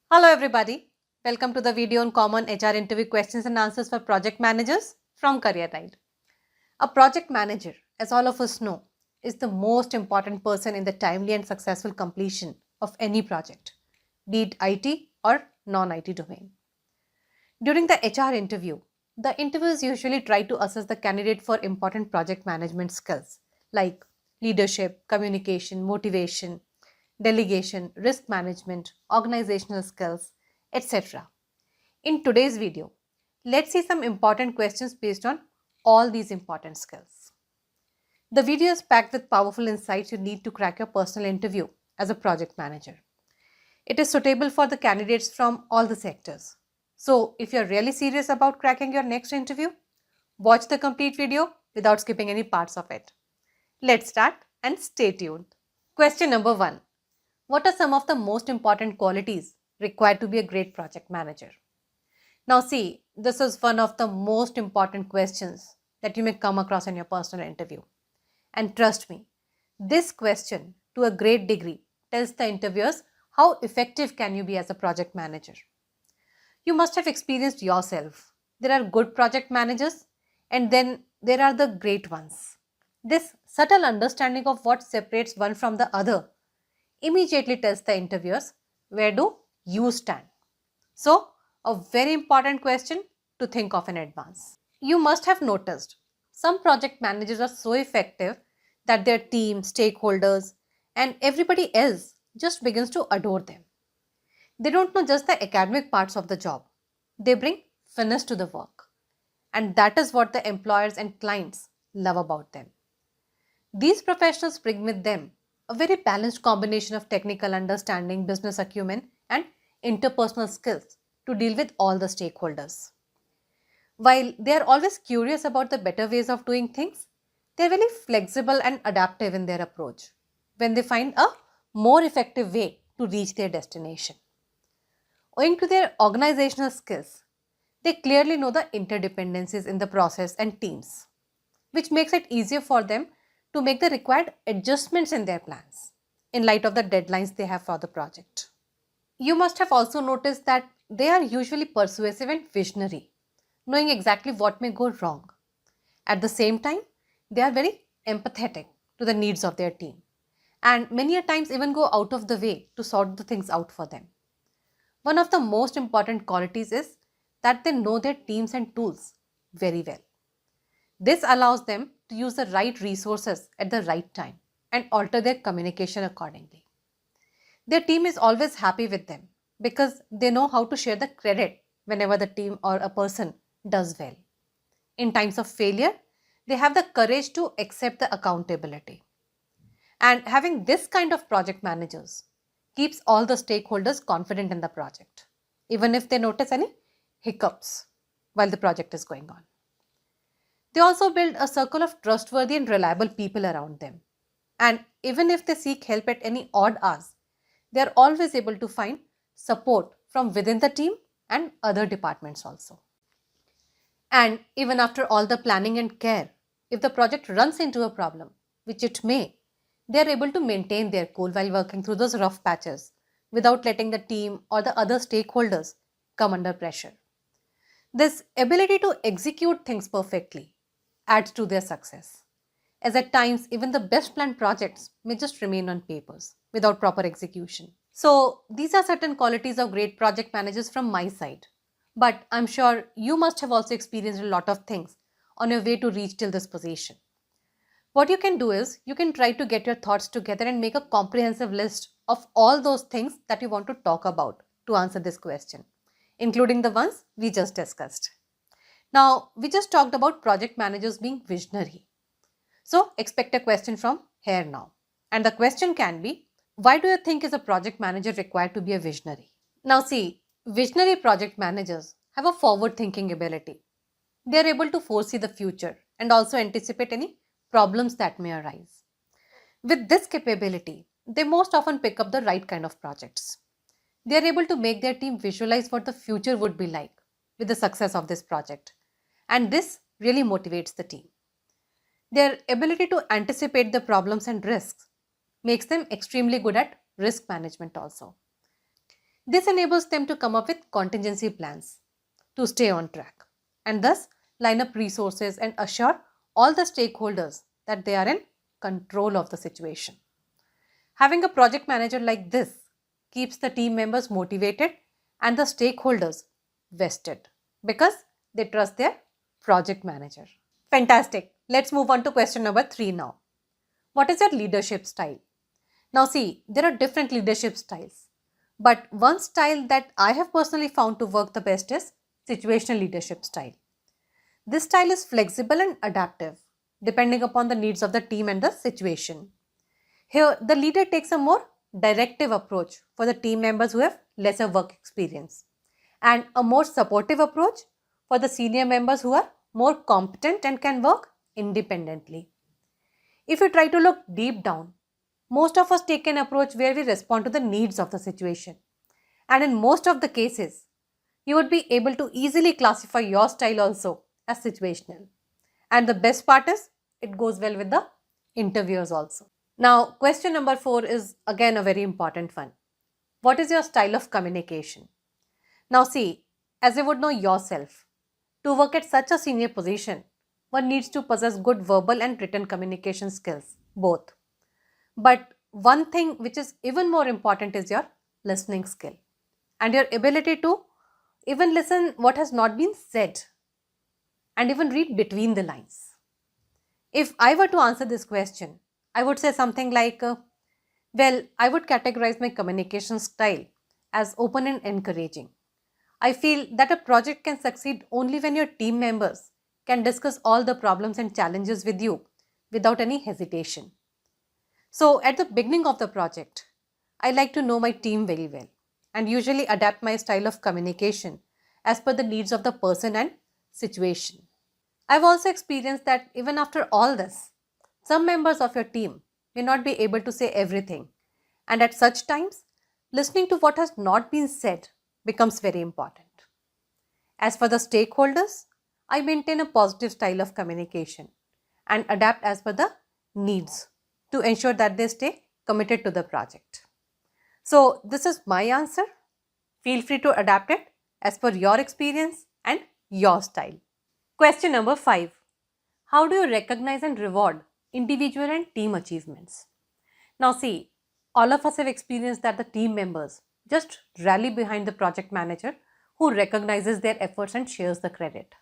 Hello everybody. Welcome to the video on common HR interview questions and answers for project managers from CareerRide. A project manager, as all of us know, is the most important person in the timely and successful completion of any project, be it IT or non-IT domain. During the HR interview, the interviewers usually try to assess the candidate for important project management skills like leadership, communication, motivation, delegation, risk management, organizational skills, etc. In today's video, let's see some important questions based on all these important skills. The video is packed with powerful insights you need to crack your personal interview as a project manager. It is suitable for the candidates from all the sectors. So, if you're really serious about cracking your next interview, watch the complete video without skipping any parts of it. Let's start and stay tuned. Question number 1. What are some of the most important qualities required to be a great project manager? Now, see, this is one of the most important questions that you may come across in your personal interview. And trust me, this question to a great degree tells the interviewers how effective can you be as a project manager. You must have experienced yourself. There are good project managers and then there are the great ones. This subtle understanding of what separates one from the other immediately tells the interviewers where do you stand. So, a very important question to think of in advance. You must have noticed some project managers are so effective that their team, stakeholders, and everybody else just begins to adore them. They don't know just the academic parts of the job, they bring finesse to the work. And that is what the employers and clients love about them. These professionals bring with them a very balanced combination of technical understanding, business acumen, and interpersonal skills to deal with all the stakeholders. While they are always curious about the better ways of doing things, they are very flexible and adaptive in their approach when they find a more effective way to reach their destination. Owing to their organizational skills, they clearly know the interdependencies in the process and teams, which makes it easier for them to make the required adjustments in their plans in light of the deadlines they have for the project. You must have also noticed that they are usually persuasive and visionary, knowing exactly what may go wrong. At the same time, they are very empathetic to the needs of their team and many a times even go out of the way to sort the things out for them. One of the most important qualities is that they know their teams and tools very well. This allows them to use the right resources at the right time and alter their communication accordingly. Their team is always happy with them because they know how to share the credit whenever the team or a person does well. In times of failure, they have the courage to accept the accountability. And having this kind of project managers keeps all the stakeholders confident in the project, even if they notice any hiccups while the project is going on. They also build a circle of trustworthy and reliable people around them. And even if they seek help at any odd hours, they are always able to find support from within the team and other departments also. And even after all the planning and care, if the project runs into a problem, which it may, they are able to maintain their cool while working through those rough patches without letting the team or the other stakeholders come under pressure. This ability to execute things perfectly adds to their success, as at times even the best planned projects may just remain on papers without proper execution. So, these are certain qualities of great project managers from my side. But I'm sure you must have also experienced a lot of things on your way to reach till this position. What you can do is you can try to get your thoughts together and make a comprehensive list of all those things that you want to talk about to answer this question, including the ones we just discussed. Now, we just talked about project managers being visionary. So, expect a question from here now. And the question can be, why do you think is a project manager required to be a visionary? Now, see, visionary project managers have a forward thinking ability. They are able to foresee the future and also anticipate any problems that may arise. With this capability, they most often pick up the right kind of projects. They are able to make their team visualize what the future would be like with the success of this project. And this really motivates the team. Their ability to anticipate the problems and risks makes them extremely good at risk management also. This enables them to come up with contingency plans to stay on track and thus line up resources and assure all the stakeholders that they are in control of the situation. Having a project manager like this keeps the team members motivated and the stakeholders vested because they trust their project manager. Fantastic. Let's move on to question number 3 now. What is your leadership style? Now, see, there are different leadership styles, but one style that I have personally found to work the best is situational leadership style. This style is flexible and adaptive depending upon the needs of the team and the situation. Here, the leader takes a more directive approach for the team members who have lesser work experience and a more supportive approach for the senior members who are more competent and can work independently. If you try to look deep down, most of us take an approach where we respond to the needs of the situation. And in most of the cases, you would be able to easily classify your style also as situational. And the best part is, it goes well with the interviewers also. Now, question number 4 is again a very important one. What is your style of communication? Now, see, as you would know yourself, to work at such a senior position, one needs to possess good verbal and written communication skills, both. But one thing which is even more important is your listening skill and your ability to even listen what has not been said and even read between the lines. If I were to answer this question, I would say something like, I would categorize my communication style as open and encouraging. I feel that a project can succeed only when your team members can discuss all the problems and challenges with you without any hesitation. So, at the beginning of the project, I like to know my team very well and usually adapt my style of communication as per the needs of the person and situation. I've also experienced that even after all this, some members of your team may not be able to say everything, and at such times, listening to what has not been said becomes very important. As for the stakeholders, I maintain a positive style of communication and adapt as per the needs to ensure that they stay committed to the project. So, this is my answer. Feel free to adapt it as per your experience and your style. Question number 5. How do you recognize and reward individual and team achievements? Now, see, all of us have experienced that the team members just rally behind the project manager who recognizes their efforts and shares the credit.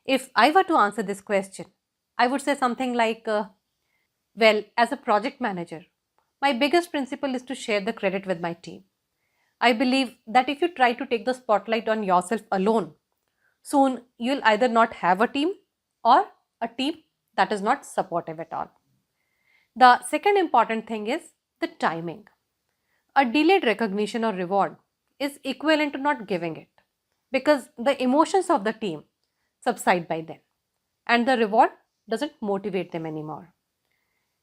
If I were to answer this question, I would say something like, as a project manager, my biggest principle is to share the credit with my team. I believe that if you try to take the spotlight on yourself alone, soon you'll either not have a team or a team that is not supportive at all. The second important thing is the timing. A delayed recognition or reward is equivalent to not giving it because the emotions of the team subside by then and the reward doesn't motivate them anymore.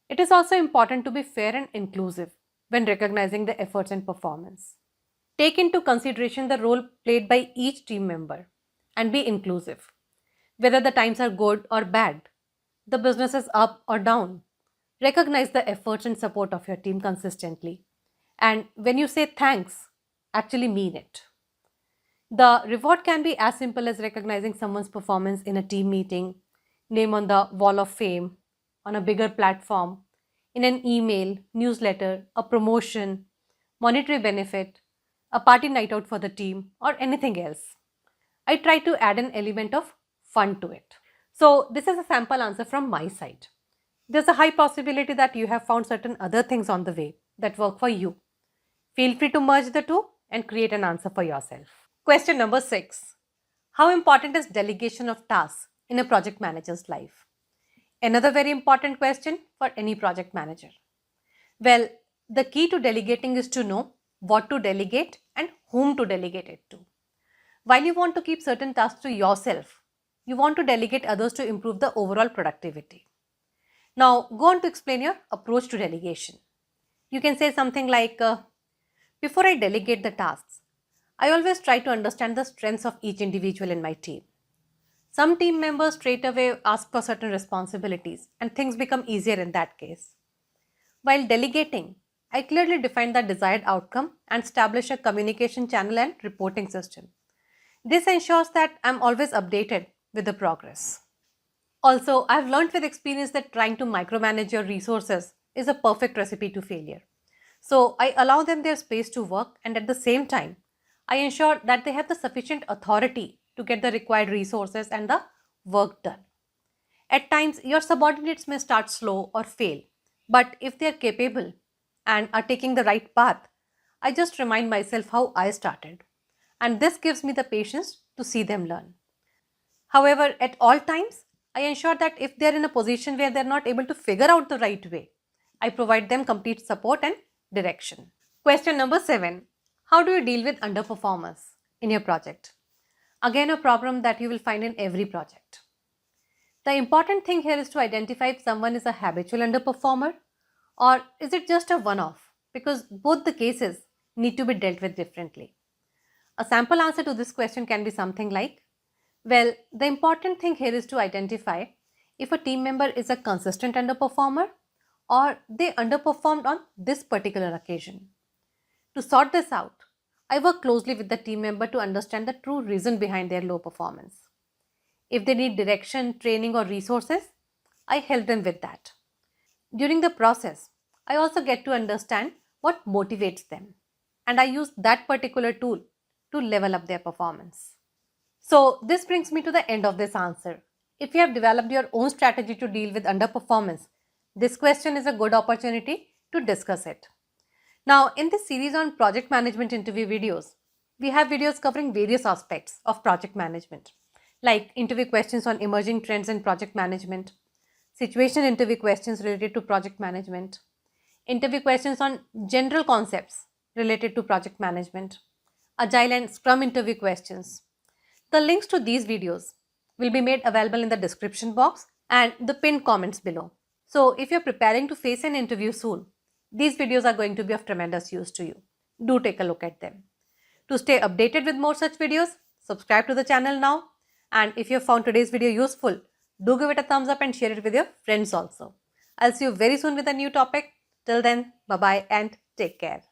It is also important to be fair and inclusive when recognizing the efforts and performance. Take into consideration the role played by each team member and be inclusive. Whether the times are good or bad, the business is up or down, recognize the efforts and support of your team consistently. And when you say thanks, actually mean it. The reward can be as simple as recognizing someone's performance in a team meeting, name on the wall of fame, on a bigger platform, in an email, newsletter, a promotion, monetary benefit, a party night out for the team, or anything else. I try to add an element of fun to it. So, this is a sample answer from my side. There's a high possibility that you have found certain other things on the way that work for you. Feel free to merge the two and create an answer for yourself. Question number 6. How important is delegation of tasks in a project manager's life? Another very important question for any project manager. Well, the key to delegating is to know what to delegate and whom to delegate it to. While you want to keep certain tasks to yourself, you want to delegate others to improve the overall productivity. Now, go on to explain your approach to delegation. You can say something like, before I delegate the tasks, I always try to understand the strengths of each individual in my team. Some team members straight away ask for certain responsibilities and things become easier in that case. While delegating, I clearly define the desired outcome and establish a communication channel and reporting system. This ensures that I'm always updated with the progress. Also, I've learned with experience that trying to micromanage your resources is a perfect recipe to failure. So, I allow them their space to work, and at the same time, I ensure that they have the sufficient authority to get the required resources and the work done. At times, your subordinates may start slow or fail, but if they are capable and are taking the right path, I just remind myself how I started. And this gives me the patience to see them learn. However, at all times, I ensure that if they are in a position where they are not able to figure out the right way, I provide them complete support and direction. Question number 7. How do you deal with underperformers in your project? Again, a problem that you will find in every project. The important thing here is to identify if someone is a habitual underperformer or is it just a one off, because both the cases need to be dealt with differently. A sample answer to this question can be something like, well, the important thing here is to identify if a team member is a consistent underperformer or they underperformed on this particular occasion. To sort this out, I work closely with the team member to understand the true reason behind their low performance. If they need direction, training, or resources, I help them with that. During the process, I also get to understand what motivates them, and I use that particular tool to level up their performance. So, this brings me to the end of this answer. If you have developed your own strategy to deal with underperformance, this question is a good opportunity to discuss it. Now, in this series on project management interview videos, we have videos covering various aspects of project management, like interview questions on emerging trends in project management, situation interview questions related to project management, interview questions on general concepts related to project management, agile and scrum interview questions. The links to these videos will be made available in the description box and the pinned comments below. So, if you're preparing to face an interview soon, these videos are going to be of tremendous use to you. Do take a look at them. To stay updated with more such videos, subscribe to the channel now. And if you found today's video useful, do give it a thumbs up and share it with your friends also. I'll see you very soon with a new topic. Till then, bye bye and take care.